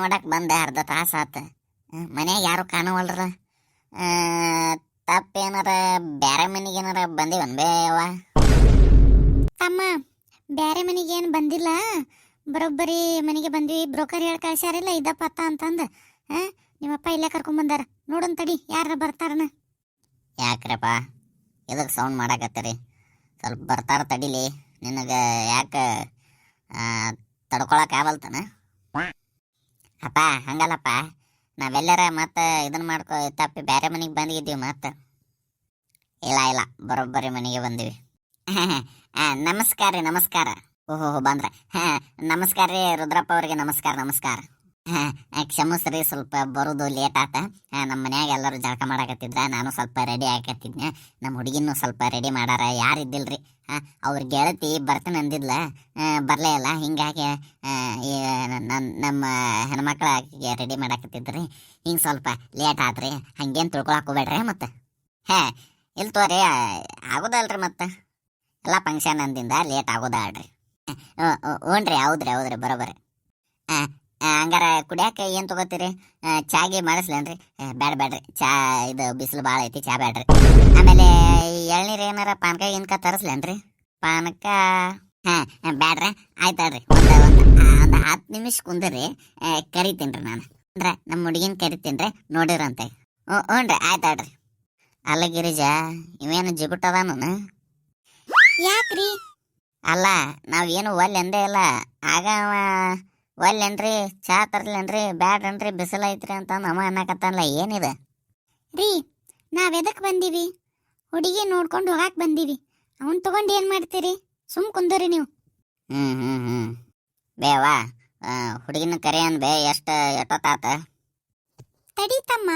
ನೋಡಕ್ ಬಂದೆ ಅರ್ಧ ತಾಸು ಆತ. ಮನ್ಯಾಗ ಯಾರು ಕಾಣವಲ್ರ. ತಪ್ಪೇನಾರ ಬ್ಯಾರೆ ಮನೆಗೆ ಏನಾರ ಬಂದಿವನ್ ಬೇ ಯವ್ವ? ಅಮ್ಮ ಬ್ಯಾರೆ ಮನೆಗೆ ಏನು ಬಂದಿಲ್ಲ, ಬರೋಬ್ಬರಿ ಮನೆಗೆ ಬಂದ್ವಿ. ಬ್ರೋಕರ್ ಹೇಳಿ ಕಳ್ಸ್ಯಾರಿಲ್ಲ ಇದಪ್ಪ ಅತ್ತ ಅಂತಂದು. ನಿಮ್ಮಪ್ಪ ಇಲ್ಲೇ ಕರ್ಕೊಂಬಂದಾರ, ನೋಡನ್ ತಡಿ ಯಾರ ಬರ್ತಾರನ. ಯಾಕ್ರಪ್ಪ ಇದಕ್ಕೆ ಸೌಂಡ್ ಮಾಡಾಕತ್ತೀರಿ? ಸ್ವಲ್ಪ ಬರ್ತಾರ ತಡಿಲಿ. ನಿನಗೆ ಯಾಕೆ ತಡ್ಕೊಳಕ್ ಆಗಲ್ತಾನ? ಅಪ್ಪ ಹಂಗಲ್ಲಪ್ಪ, ನಾವೆಲ್ಲರ ಮತ್ತೆ ಇದನ್ನ ಮಾಡ್ಕೊ ತಪ್ಪಿ ಬೇರೆ ಮನೆಗೆ ಬಂದಿದ್ದೀವಿ ಮತ್ತೆ. ಇಲ್ಲ ಇಲ್ಲ, ಬರೋಬ್ಬರಿ ಮನೆಗೆ ಬಂದೀವಿ. ನಮಸ್ಕಾರ ರೀ, ನಮಸ್ಕಾರ. ಓಹೋ ಬಂದ್ರೆ ನಮಸ್ಕಾರ ರೀ ರುದ್ರಪ್ಪ ಅವ್ರಿಗೆ. ನಮಸ್ಕಾರ ನಮಸ್ಕಾರ. ಕ್ಷಮಿಸ್ರಿ, ಸ್ವಲ್ಪ ಬರೋದು ಲೇಟ್ ಆತ. ನಮ್ಮ ಮನ್ಯಾಗ ಎಲ್ಲರೂ ಜಳಕ ಮಾಡಾಕತ್ತಿದ್ರ, ನಾನು ಸ್ವಲ್ಪ ರೆಡಿ ಆಕತ್ತಿದ್ನೆ. ನಮ್ಮ ಹುಡುಗಿನೂ ಸ್ವಲ್ಪ ರೆಡಿ ಮಾಡಾರ. ಯಾರು ಇದ್ದಿಲ್ರಿ, ಅವ್ರ ಗೆಳತಿ ಬರ್ತೀನಿ ಅಂದಿದ್ಲ, ಬರಲೇ ಇಲ್ಲ. ಹಿಂಗಾಗಿ ನಮ್ಮ ಹೆಣ್ಮಕ್ಳು ಆಕೆಗೆ ರೆಡಿ ಮಾಡಾಕತ್ತಿದ್ರಿ. ಹಿಂಗೆ ಸ್ವಲ್ಪ ಲೇಟ್ ಆತ್ರಿ. ಹಂಗೇನು ತಿಳ್ಕೊಳಕ್ ಹೋಗ್ಬೇಡ್ರಿ ಮತ್ತೆ. ಇಲ್ಲಿ ತೋರಿ, ಆಗೋದಲ್ರಿ ಮತ್ತೆ. ಎಲ್ಲ ಫಂಕ್ಷನ್ ಅಂದಿಂದ ಲೇಟ್ ಆಗೋದಾಳ್ರಿ. ಹ್ಞೂ ಹೌದ್ರಿ ಹೌದ್ರಿ ಬರೋಬರಿ. ಹಂಗಾರ ಕುಡಿಯಾಕ ಏನು ತೊಗೋತೀರಿ? ಚಾಗೆ ಮಾಡಿಸ್ಲೇನ್ರಿ? ಬೇಡ್ರಿ, ಚಾ ಇದು ಬಿಸಿಲು ಭಾಳ ಐತಿ, ಚಾ ಬೇಡ್ರಿ. ಆಮೇಲೆ ಎಳ್ನೀರು ಏನಾರ ಪಾನಕ ಗಿನ್ಕ ತರಿಸ್ಲೇನ್ರಿ? ಪಾನಕ ಬೇಡ್ರಿ. ಆಯ್ತಾಳ್ರಿ, ಒಂದು 10 ನಿಮಿಷ ಕುಂದ್ರಿ, ಕರಿತೀನಿ ನಾನು. ಅಂದ್ರೆ ನಮ್ಮ ಹುಡುಗಿನ ಕರಿತೀನಿ, ನೋಡಿರಂತೆ. ಹ್ಞೂ ರೀ, ಆಯ್ತಾಳ್ರಿ. ಅಲ್ಲ ಗಿರಿಜಾ, ಇವೇನು ಜಿಗುಟ್ಟದಾನು? ಯಾಕ್ರಿ? ಅಲ್ಲ, ನಾವೇನು ಒಲ್ಲೆ ಎಂದೇ ಇಲ್ಲ. ಆಗ ಒಲ್ಲೇನ್ರಿ, ಚಾ ತರ್ಲೇನ್ರಿ? ಬ್ಯಾಡ್ರನ್ರಿ, ಬಿಸಿಲು ಐತ್ರಿ ಅಂತ ಅಮ್ಮ ಅನ್ನಕತ್ತಲ್ಲ. ಏನಿದೆ ರೀ? ನಾವೆದಕ್ಕೆ ಬಂದೀವಿ? ಹುಡುಗಿ ನೋಡ್ಕೊಂಡು ಹೋಗಾಕ್ ಬಂದೀವಿ. ಅವನ್ ತಗೊಂಡು ಏನು ಮಾಡ್ತೀರಿ? ಸುಮ್ ಕುಂದರಿ ನೀವು. ಹ್ಞೂ ಬೇವಾ, ಹುಡುಗಿನ ಕರೆ ಬೇ. ಎಷ್ಟೊತ್ತಾತ? ತಡೀತಮ್ಮ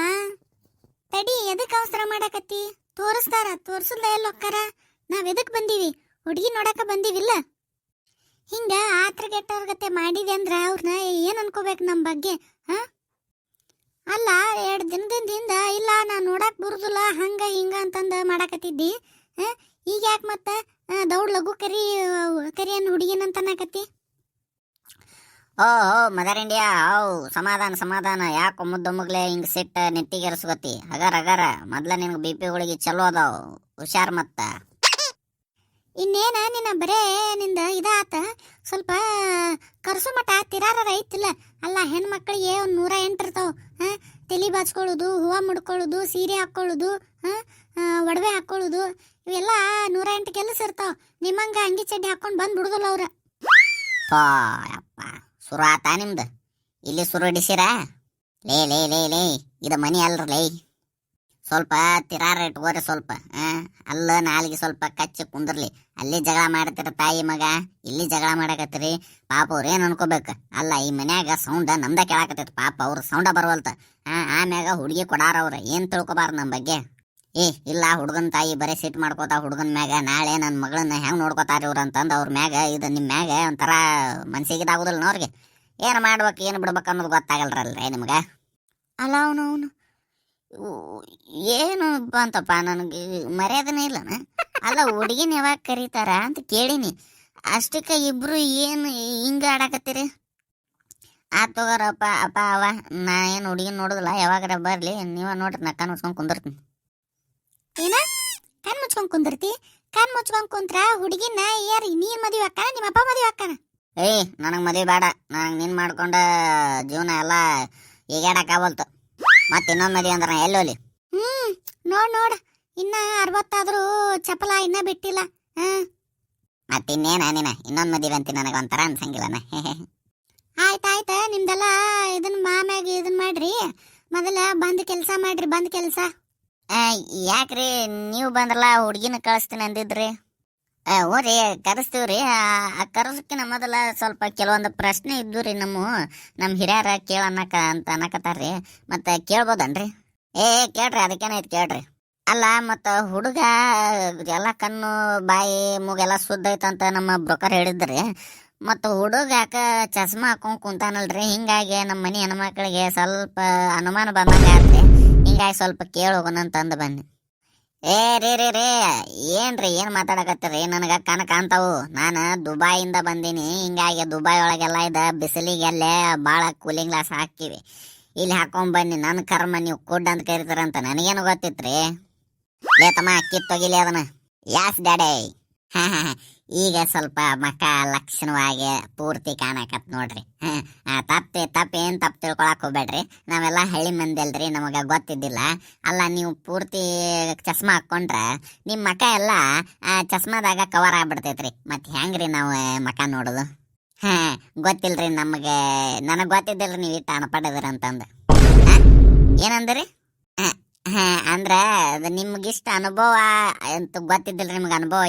ತಡಿ, ಎದಕ್ಕೆ ಅವಸರ ಮಾಡಾಕತ್ತಿ? ತೋರ್ಸುದ ಎಲ್ಲ ಹೊಕ್ಕಾರ. ನಾವೆದಕ್ಕೆ ಬಂದೀವಿ? ಹುಡುಗಿ ನೋಡಕ ಬಂದೀವಿಲ್ಲ. ಹಿಂಗ ಆತ್ರಗೆಟ್ಟವ್ರಗತೆ ಮಾಡಿದೆ ಅಂದ್ರ ಅವ್ರನ್ನ ಏನ್ ಅನ್ಕೋಬೇಕು ನಮ್ಮ ಬಗ್ಗೆ? ಅಲ್ಲ, 2 ದಿನದಿಂದ ಇಲ್ಲ ನಾನು ನೋಡಕ್ ಬರುದಿಲ್ಲ ಹಂಗ ಹಿಂಗ ಅಂತಂದ ಮಾಡಾಕತ್ತಿದ್ದಿ. ಈಗ ಯಾಕೆ ಮತ್ತೆ ದೌಡ್ ಲಘು ಕರಿಯನ್ ಹುಡುಗಿನ ಅಂತ ಅನ್ನಕತ್ತಿ? ಓ ಮದರ್ ಇಂಡಿಯಾ, ಸಮಾಧಾನ. ಯಾಕೆ ಮುಗ್ಲೆ ಹಿಂಗೆ ಸಿಟ್ಟ ನೆತ್ತಿಗೆರ್ಸ್ಕೊತಿ? ಅಗಾರ ಮೊದ್ಲ ನಿನ್ಗೆ BP ಚಲೋ ಅದಾವ, ಹುಷಾರ್ ಮತ್ತ. ಇನ್ನೇನ ನಿನ್ನ ಬರೇ ನಿಂದ ಇದಾತ. ಸ್ವಲ್ಪ ಕರ್ಸು ಮಠ ತಿರಾರ ಐತಿಲ್ಲ. ಅಲ್ಲ, ಹೆಣ್ಮಕ್ಳಿಗೆ ಒಂದು 108 ಇರ್ತಾವ. ತಲೆ ಬಾಚ್ಕೊಳ್ಳೋದು, ಹೂವು ಮುಡ್ಕೊಳ್ಳೋದು, ಸೀರೆ ಹಾಕ್ಕೊಳ್ಳೋದು, ಒಡವೆ ಹಾಕ್ಕೊಳ್ಳೋದು, ಇವೆಲ್ಲ 108 ಕೆಲಸ ಇರ್ತಾವ. ನಿಮ್ಮಂಗ ಅಂಗಿ ಚಡ್ಡಿ ಹಾಕೊಂಡು ಬಂದು ಬಿಡುದಿಲ್ಲ ಅವ್ರ. ಅಪ್ಪ ಸುರು ಆತ ನಿಮ್ದು? ಇಲ್ಲಿ ಸುರು ಹಿಡಿಸಿರ? ಲೇ ಇದು ಮನಿ ಅಲ್ರಲೇ. ಸ್ವಲ್ಪ ತಿರಾರ ಇಟ್ಕೋರಿ ಸ್ವಲ್ಪ. ಅಲ್ಲ, ನಾಲಿಗೆ ಸ್ವಲ್ಪ ಕಚ್ಚಿ ಕುಂದ್ರಲಿ. ಅಲ್ಲಿ ಜಗಳ ಮಾಡ್ತೀರ ತಾಯಿ ಮಗ, ಇಲ್ಲಿ ಜಗಳ ಮಾಡಕತ್ತೀರಿ. ಪಾಪ ಅವ್ರು ಏನು ಅನ್ಕೋಬೇಕು? ಅಲ್ಲ, ಈ ಮನ್ಯಾಗ ಸೌಂಡ ನಮ್ದ ಕೇಳಾಕತ್ತೈತಿ. ಪಾಪ ಅವ್ರ ಸೌಂಡ ಬರವಲ್ತ. ಆಮ್ಯಾಗ ಹುಡುಗಿ ಕೊಡಾರ ಅವ್ರ. ಏನು ತಿಳ್ಕೊಬಾರ್ದು ನಮ್ಮ ಬಗ್ಗೆ. ಇಲ್ಲ, ಹುಡುಗನ ತಾಯಿ ಬರೀ ಸಿಟ್ಟು ಮಾಡ್ಕೋತಾ ಹುಡುಗನ ಮ್ಯಾಗ. ನಾಳೆ ನನ್ನ ಮಗಳನ್ನ ಹೆಂಗೆ ನೋಡ್ಕೋತಾರ ಇವ್ರು ಅಂತಂದು ಅವ್ರ ಮ್ಯಾಗ ಇದು ನಿಮ್ಮ ಮ್ಯಾಗ ಒಂಥರ ಮನ್ಸಿಗೆ ಇದಾಗೋದಿಲ್ಲ ಅವ್ರಿಗೆ. ಏನು ಮಾಡ್ಬೇಕು ಏನು ಬಿಡ್ಬೇಕು ಅನ್ನೋದು ಗೊತ್ತಾಗಲ್ರಲ್ರೇ ನಿಮ್ಗೆ. ಅಲ್ಲ, ಅವನು ಏನು ಅಂತಪ್ಪ, ನನಗೆ ಮರ್ಯಾದನೇ ಇಲ್ಲನ. ಅಲ್ಲ, ಹುಡುಗಿನ ಯಾವಾಗ ಕರೀತಾರ ಅಂತ ಕೇಳೀನಿ. ಅಷ್ಟಕ್ಕೆ ಇಬ್ರು ಏನು ಹಿಂಗ ಆಡಾಕತ್ತೀರಿ? ತಗೋರಪ್ಪ ಅಪ್ಪ ಅವ, ನಾ ಏನು ಹುಡುಗಿನ ನೋಡುದಿಲ್ಲ. ಯಾವಾಗಾರ ಬರ್ಲಿ, ನೀವ ನೋಡ್ರಿ, ನಾ ಕಣ್ ಮುಚ್ಕೊಂಡ್ ಕುಂದಿರ್ತೀನಿ. ಏನ ಕಣ್ ಮುಚ್ಕೊಂಡ್ ಕುಂದಿರ್ತಿ? ಕಣ್ ಮುಚ್ಕೊಂಡ್ ಕುಂತ್ರ ಹುಡುಗಿನ ಯಾರು ನೀನ್ ಮದುವೆ ಅಕ್ಕನ, ನಿಮ್ಮ ಅಪ್ಪ ಮದುವೆ ಅಕ್ಕನ? ನನಗೆ ಮದುವೆ ಬೇಡ. ನನಗೆ ನೀನ್ ಮಾಡ್ಕೊಂಡ ಜೀವನ ಎಲ್ಲ ಈಗಾಡಕ್ ಆಗವಲ್ತು. ಮತ್ತೆ ಇನ್ನೊಂದು ಮದುವೆ ಅಂದ್ರೆ ಎಲ್ಲೋಲಿ? ನೋಡ್ ಇನ್ನ 60 ಆದ್ರೂ ಚಪಲ ಇನ್ನ ಬಿಟ್ಟಿಲ್ಲ. ಮತ್ತೆ ಇನ್ನೇನ ಇನ್ನೊಂದು ಮದುವೆ ಅಂತ ನನಗೆ ಒಂಥರ ಅನ್ಸಂಗಿಲ್ಲನ. ಆಯ್ತಾಯ್ತ, ನಿಮ್ದೆಲ್ಲ ಇದನ್ನ ಮಾಮ್ಯಾಗ ಇದನ್ ಮಾಡ್ರಿ. ಮೊದಲ ಬಂದ್ ಕೆಲಸ ಮಾಡ್ರಿ, ಬಂದ್ ಕೆಲಸ. ಯಾಕ್ರಿ ನೀವು ಬಂದ್ರಲ್ಲ, ಹುಡುಗಿನ ಕಳಿಸ್ತೀನಿ ಅಂದಿದ್ರಿ. ಹ್ಞೂ ರೀ, ಕರೆಸ್ತೀವ್ರಿ. ಕರೆಸಕ್ಕಿನ ಮೊದಲ ಸ್ವಲ್ಪ ಕೆಲವೊಂದು ಪ್ರಶ್ನೆ ಇದ್ದು ರೀ. ನಮ್ಮ ಹಿರಿಯರ ಕೇಳನ್ನಕ ಅಂತ ಅನ್ನಕತ್ತಾರ್ರಿ. ಮತ್ತೆ ಕೇಳ್ಬೋದನ್ರಿ? ಕೇಳ್ರಿ, ಅದಕ್ಕೇನೈತಿ ಕೇಳ್ರಿ. ಅಲ್ಲ, ಮತ್ತು ಹುಡುಗ ಎಲ್ಲ ಕಣ್ಣು ಬಾಯಿ ಮೂಗೆಲ್ಲ ಶುದ್ಧ ಐತಂತ ನಮ್ಮ ಬ್ರೋಕರ್ ಹೇಳಿದ್ರಿ. ಮತ್ತು ಹುಡುಗ ಯಾಕ ಚಸ್ಮಾ ಹಾಕೊಂಡ್ ಕುಂತಾನಲ್ರಿ. ಹಿಂಗಾಗಿ ನಮ್ಮ ಮನೆ ಹೆಣ್ಮಕ್ಳಿಗೆ ಸ್ವಲ್ಪ ಅನುಮಾನ ಬಂದಂಗ ಆತ್ರಿ. ಹಿಂಗಾಗಿ ಸ್ವಲ್ಪ ಕೇಳೋಗೋಣ ಅಂತಂದು ಬನ್ನಿ. ಏ ರೀ ಏನ್ರಿ ಏನ್ ಮಾತಾಡಕತ್ತೀರಿ? ನನಗ ಕನ ಕಾಣ್ತಾವು. ನಾನು ದುಬಾಯಿಂದ ಬಂದೀನಿ, ಹಿಂಗಾಗಿ ದುಬೈ ಒಳಗೆಲ್ಲ ಇದ ಬಿಸಿಲಿಗೆಲ್ಲೇ ಭಾಳ ಕೂಲಿಂಗ್ ಗ್ಲಾಸ್ ಹಾಕಿವಿ. ಇಲ್ಲಿ ಹಾಕೊಂಡ್ ಬನ್ನಿ. ನನ್ನ ಕರ್ಮ ನೀವು ಕುಡ್ ಅಂತ ಕರಿತಾರಂತ ನನಗೇನು ಗೊತ್ತಿತ್ರಿ? ಲೇತಮ್ಮ ಕಿತ್ತೋಗಿಲಿ ಅದನ್ನ. ಯಾಸ್ ಡ್ಯಾಡೇ. ಹಾ ಹಾ ಹಾ. ಈಗ ಸ್ವಲ್ಪ ಮಕ್ಕ ಲಕ್ಷಣವಾಗಿ ಪೂರ್ತಿ ಕಾಣಕತ್ ನೋಡ್ರಿ. ಏನ್ ತಪ್ಪು ತಿಳ್ಕೊಳಕ್ ಹೋಗ್ಬೇಡ್ರಿ. ನಾವೆಲ್ಲ ಹಳ್ಳಿ ಮಂದಿ ಅಲ್ರಿ, ನಮಗ ಗೊತ್ತಿದ್ದಿಲ್ಲ. ಅಲ್ಲ, ನೀವು ಪೂರ್ತಿ ಚಸ್ಮಾ ಹಾಕೊಂಡ್ರ ನಿಮ್ ಮಕ ಎಲ್ಲ ಚಸ್ಮಾದಾಗ ಕವರ್ ಆಗ್ಬಿಡ್ತೈತ್ರಿ. ಮತ್ ಹೆಂಗ್ರಿ ನಾವು ಮಕ ನೋಡುದು? ಹಾ, ಗೊತ್ತಿಲ್ರಿ ನಮಗೆ. ನನಗ್ ಗೊತ್ತಿದ್ದಿಲ್ರಿ ನೀವು ಇಟ್ಟು ಅನ್ಪಡದ್ರಿ ಅಂತಂದ. ಏನಂದ್ರಿ? ಹಾ, ಅಂದ್ರ ಅದು ನಿಮ್ಗಿಷ್ಟ ಅನುಭವ ಅಂತ ಗೊತ್ತಿದ್ದಿಲ್ರಿ. ನಿಮ್ಗೆ ಅನುಭವ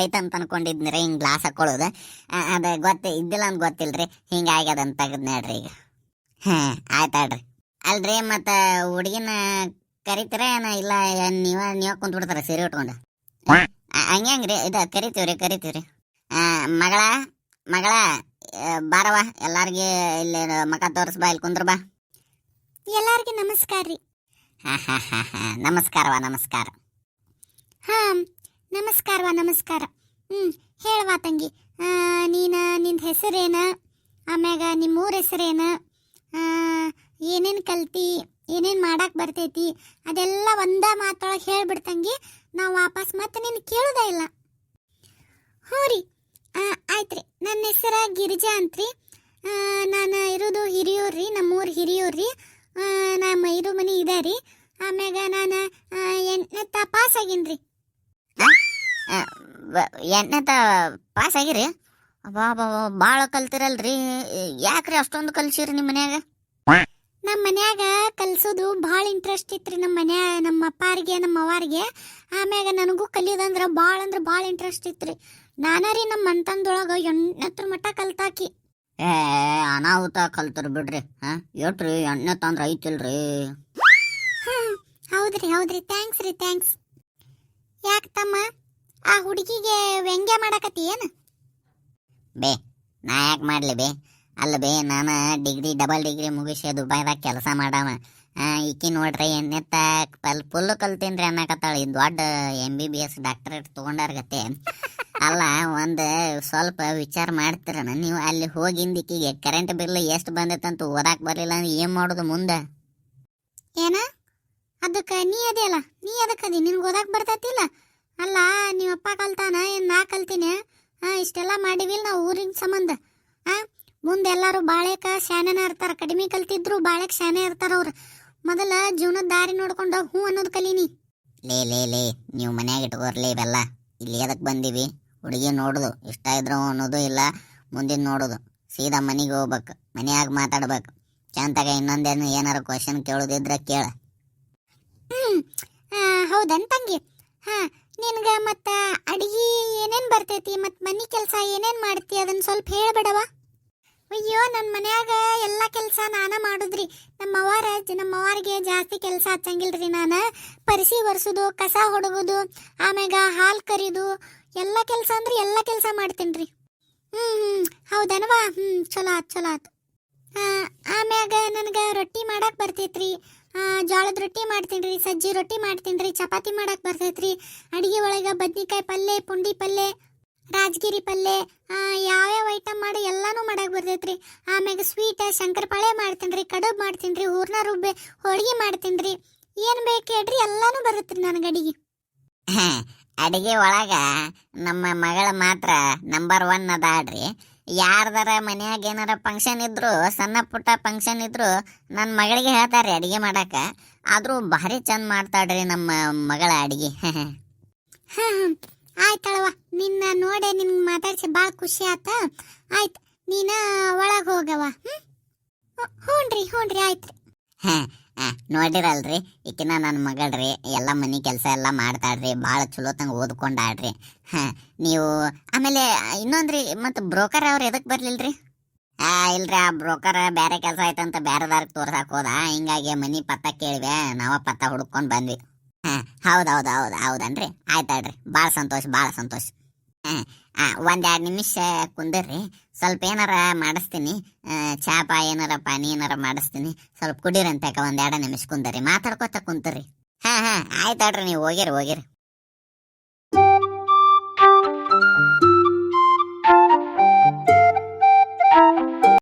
ಐತೆ ಅಂತ ಅನ್ಕೊಂಡಿದ್ನಿರಿ ಹಿಂಗ್ ಗ್ಲಾಸ್ ಹಾಕೊಳ್ಳೋದು. ಅದ ಇದ್ದಿಲ್ಲ ಅಂತ ಗೊತ್ತಿಲ್ರಿ, ಹಿಂಗಾಗ್ಯದಂತ ತೆಗದ್ ನೋಡ್ರಿ ಈಗ. ಹಾ, ಆಯ್ತಾಡ್ರಿ. ಅಲ್ರಿ ಮತ್ತ ಹುಡುಗಿನ ಕರಿತೀರ ಏನ ಇಲ್ಲ? ನೀವ ಕುಂತ್ಬಿಡ್ತಾರ ಸೀರೆ ಉಟ್ಕೊಂಡು? ಹಂಗ್ರಿ ಕರಿತೀವ್ರಿ. ಮಗಳ ಮಗಳ ಬಾರವ, ಎಲ್ಲಾರ್ಗಿ ಇಲ್ಲಿ ಮಕ ತೋರಿಸ್ಬಾ, ಇಲ್ಲಿ ಕುಂದ್ರ ಬಾ. ಎಲ್ಲಾರ್ಗಿ ನಮಸ್ಕಾರ ರೀ. ನಮಸ್ಕಾರ. ಹಾ, ನಮಸ್ಕಾರ. ಹೇಳವಾ ತಂಗಿ, ನಿನ್ನ ಹೆಸರೇನ? ಆಮ್ಯಾಗ ನಿಮ್ಮೂರ ಹೆಸರೇನ? ಏನೇನು ಕಲ್ತಿ, ಏನೇನು ಮಾಡಕ್ ಬರ್ತೈತಿ, ಅದೆಲ್ಲ ಒಂದ ಮಾತೊಳಗೆ ಹೇಳ್ಬಿಡ್ತಂಗಿ. ನಾವು ವಾಪಸ್ ಮತ್ತೆ ನಿನ್ನ ಕೇಳೋದೇ ಇಲ್ಲ. ಹ್ಞೂ ರೀ, ಆಯ್ತ್ರಿ. ನನ್ನ ಹೆಸರ ಗಿರಿಜಾ ಅಂತ್ರಿ. ನಾನು ಇರೋದು ಹಿರಿಯೂರ್ರಿ, ನಮ್ಮೂರು ಹಿರಿಯೂರ್ರಿ. ನಮ್ಮ ಇರು ಮನೆ ಇದೆ ರೀ. ಆಮ್ಯಾಗ ನಾನು 8ನೇ ಪಾಸ್ ಆಗೀನ್ರಿ. 8ನೇ ಪಾಸ್ ಆಗಿರಿ? ಭಾಳ ಕಲ್ತಿರಲ್ರಿ. ಯಾಕ್ರಿ ಅಷ್ಟೊಂದು ಕಲ್ಸಿರಿ ನಿಮ್ಮ ಮನ್ಯಾಗ? ನಮ್ಮ ಮನ್ಯಾಗ ಕಲ್ಸೋದು ಭಾಳ ಇಂಟ್ರೆಸ್ಟ್ ಇತ್ರಿ. ನಮ್ಮ ಅಪ್ಪಾರಿಗೆ ನಮ್ಮ ಅವ್ವಾರಿಗೆ. ಆಮ್ಯಾಗ ನನಗೂ ಕಲಿಯೋದಂದ್ರೆ ಭಾಳ ಇಂಟ್ರೆಸ್ಟ್ ಇತ್ರಿ. ನಾನರಿ ನಮ್ಮ ಮನ್ತನದೊಳಗೆ 8ನೇ ಮಟ್ಟ ಕಲ್ತಾಕಿ. ಅನಾಹುತ ಕಲ್ತರ್ ಬಿಡ್ರಿ. ಎಟ್ರಿ 8ನೇ ತಂದ್ರ ಐತಿಲ್ರಿ? ಹೌದ್ರಿ. ಥ್ಯಾಂಕ್ಸ್. ಯಾಕೆ ತಮ್ಮ, ಆ ಹುಡುಗಿಗೆ ವ್ಯಂಗ್ಯ ಮಾಡಕತ್ತಿ ಏನು? ಬೇ, ನಾ ಯಾಕೆ ಮಾಡ್ಲಿ ಬೇ? ಅಲ್ಲ ಬೇ, ನಾನು ಡಬಲ್ ಡಿಗ್ರಿ ಮುಗಿಸಿ ದುಬೈದಾಗ ಕೆಲಸ ಮಾಡವ. ಈಕಿ ನೋಡ್ರಿ 8ನೇ ಫುಲ್ ಕಲ್ತೀನ್ರಿ ಅನ್ನಕತ್ತಾಳ. ಇದು ದೊಡ್ಡ MBBS ಡಾಕ್ಟರೇಟ್ ತೊಗೊಂಡಾರ್ಗತ್ತೆ. ಅಲ್ಲ, ಒಂದು ಸ್ವಲ್ಪ ವಿಚಾರ ಮಾಡ್ತೀರ ನೀವು? ಅಲ್ಲಿ ಹೋಗಿಂದ ಈಕಿಗೆ ಕರೆಂಟ್ ಬಿಲ್ ಎಷ್ಟು ಬಂದೈತಂತ ಓದಾಕ್ ಬರಲಿಲ್ಲ ಅಂದ್ರೆ ಏನು ಮಾಡೋದು ಮುಂದೆ? ಏನ ಅದಕ್ಕೆ ನೀ ಅದಕ್ಕದಿ ನಿನ್ಗೆ ಓದಾಕ್ ಬರ್ತೈತಿಲ್ಲ? ಅಲ್ಲ, ನೀವಪ್ಪ ಕಲ್ತಾನ, ಏನು ನಾ ಕಲ್ತೀನಿ? ಇಷ್ಟೆಲ್ಲ ಮಾಡಿವಿಲ್ಲ ನಾವು ಊರಿನ ಸಂಬಂಧ. ಮುಂದೆಲ್ಲರೂ ಬಾಳೆಕ ಶಾನೆನ ಇರ್ತಾರ. ಕಡಿಮೆ ಕಲ್ತಿದ್ರು ಬಾಳೆಕ್ ಶಾನೆ ಇರ್ತಾರ ಅವ್ರು. ಮೊದಲ ಜೀವನದ ದಾರಿ ನೋಡ್ಕೊಂಡು ಹ್ಞೂ ಅನ್ನೋದು ಕಲೀನಿ. ಲೇ ನೀವು ಮನ್ಯಾಗ ಇಟ್ಕೋರ್ಲಿ ಇವೆಲ್ಲ. ಇಲ್ಲಿ ಎದಕ್ಕೆ ಬಂದೀವಿ? ಹುಡುಗಿ ನೋಡುದು ಇಷ್ಟ ಇದ್ರು ಅನ್ನೋದು ಇಲ್ಲ, ಮುಂದಿನ ನೋಡುದು. ಸೀದಾ ಮನೆಗೆ ಹೋಗ್ಬೇಕು, ಮನ್ಯಾಗ ಮಾತಾಡ್ಬೇಕು ಚಂತಾಗ. ಇನ್ನೊಂದೇನು ಏನಾರ ಕ್ವಶನ್ ಕೇಳೋದಿದ್ರೆ ಕೇಳ. ಹೌದನ್ ತಂಗಿ? ನಿನ್ಗೆ ಮತ್ತು ಅಡಿಗೆ ಏನೇನು ಬರ್ತೈತಿ, ಮತ್ತು ಮನೆ ಕೆಲಸ ಏನೇನು ಮಾಡ್ತಿ ಅದನ್ನು ಸ್ವಲ್ಪ ಹೇಳ್ಬೇಡವ. ಅಯ್ಯೋ, ನನ್ನ ಮನ್ಯಾಗ ಎಲ್ಲ ಕೆಲಸ ನಾನ ಮಾಡುದ್ರಿ. ನಮ್ಮವ್ವಾರಿಗೆ ಜಾಸ್ತಿ ಕೆಲಸ ಹಚ್ಚಂಗಿಲ್ರಿ. ನಾನು ಪರಿಸಿ ಒರೆಸೋದು, ಕಸ ಹೊಡಗೋದು, ಆಮ್ಯಾಗ ಹಾಲು ಕರಿದು ಎಲ್ಲ ಕೆಲಸ ಅಂದ್ರೆ ಎಲ್ಲ ಕೆಲಸ ಮಾಡ್ತೀನಿ ರೀ. ಹೌದನವಾ? ಚಲೋ ಆತು. ಆಮ್ಯಾಗ ನನಗೆ ರೊಟ್ಟಿ ಮಾಡಕ್ಕೆ ಬರ್ತೈತ್ರಿ. ಜೋಳದ ರೊಟ್ಟಿ ಮಾಡ್ತೀನಿ ರೀ, ಸಜ್ಜಿ ರೊಟ್ಟಿ ಮಾಡ್ತೀನಿ ರೀ, ಚಪಾತಿ ಮಾಡಕ್ಕೆ ಬರ್ತೈತ್ರಿ. ಅಡಿಗೆ ಒಳಗೆ ಬದ್ನಿಕಾಯಿ ಪಲ್ಯ, ಪುಂಡಿ ಪಲ್ಯ, ರಾಜಗಿರಿ ಪಲ್ಯ, ಯಾವ್ಯಾವ ಐಟಮ್ ಮಾಡಿ ಎಲ್ಲಾನು ಮಾಡಕ್ಕೆ ಬರ್ತೈತ್ರಿ. ಆಮ್ಯಾಗ ಸ್ವೀಟ್ ಶಂಕರಪಾಳೆ ಮಾಡ್ತೀನಿ ರೀ, ಕಡುಬು ಮಾಡ್ತೀನಿ ರೀ, ಹೂರ್ಣ ರುಬ್ಬೆ ಹೋಳಿಗೆ ಮಾಡ್ತೀನಿ ರೀ. ಏನು ಬೇಕು ಹೇಳ್ರಿ, ಎಲ್ಲಾನು ಬರುತ್ತೆ ನನಗೆ ಅಡಿಗೆ. ಅಡಿಗೆ ಒಳಗ ನಮ್ಮ ಮಗಳ ಮಾತ್ರ ನಂಬರ್ 1 ಅದಾಡ್ರಿ. ಯಾರ್ದಾರ ಮನ್ಯಾಗ ಏನಾರ ಫಂಕ್ಷನ್ ಇದ್ರು, ಸಣ್ಣ ಪುಟ್ಟ ಫಂಕ್ಷನ್ ಇದ್ರು ನನ್ನ ಮಗಳಿಗೆ ಹೇಳ್ತಾರ್ರಿ ಅಡಿಗೆ ಮಾಡಾಕ. ಆದ್ರೂ ಭಾರಿ ಚಂದ ಮಾಡ್ತಾಳ್ರಿ ನಮ್ಮ ಮಗಳ ಅಡಿಗೆ. ಆಯ್ತಳವ, ನಿನ್ನ ನೋಡೆ ನಿನ್ ಮಾತಾಡ್ಸಿ ಭಾಳ ಖುಷಿ ಆತ. ಆಯ್ತು, ನೀನ ಒಳಗೆ ಹೋಗವ. ಹ್ಞೂನ್ರಿ ಆಯ್ತ್ರಿ. ನೋಡಿರಲ್ರಿ, ಈಕಿನ ನನ್ನ ಮಗಳ್ರಿ. ಎಲ್ಲ ಮನೆ ಕೆಲಸ ಎಲ್ಲ ಮಾಡ್ತಾಳ್ರಿ, ಭಾಳ ಚಲೋ ತಂಗ ಓದ್ಕೊಂಡಾಳ್ರಿ. ನೀವು ಆಮೇಲೆ ಇನ್ನೊಂದ್ರಿ, ಮತ್ತು ಬ್ರೋಕರ್ ಅವ್ರು ಎದಕ್ಕೆ ಬರ್ಲಿಲ್ರಿ? ಇಲ್ರಿ, ಆ ಬ್ರೋಕರ್ ಬೇರೆ ಕೆಲಸ ಆಯ್ತಂತ ಬೇರೆದಾರ್ಗೆ ತೋರ್ಸಾಕ್ ಹೋದ. ಹಿಂಗಾಗಿ ಮನಿ ಪತ್ತ ಕೇಳಿವೆ, ನಾವ ಪತ್ತ ಹುಡ್ಕೊಂಡು ಬಂದ್ವಿ. ಹೌದನ್ರಿ. ಆಯ್ತಾಳ್ರಿ, ಭಾಳ ಸಂತೋಷ. 1-2 ನಿಮಿಷ ಕುಂದರ್ರಿ, ಸ್ವಲ್ಪ ಏನಾರ ಮಾಡಿಸ್ತೀನಿ. ಚಾಪ ಏನಾರ ಪಾನಿ ಏನಾರ ಮಾಡಿಸ್ತೀನಿ, ಸ್ವಲ್ಪ ಕುಡೀರಂತ. 1-2 ನಿಮಿಷ ಕುಂದರಿ, ಮಾತಾಡ್ಕೊತ ಕುಂತರಿ. ಹಾ ಹಾ ಆಯ್ತಾಡ್ರಿ ನೀವು ಹೋಗಿರಿ ಹೋಗಿರಿ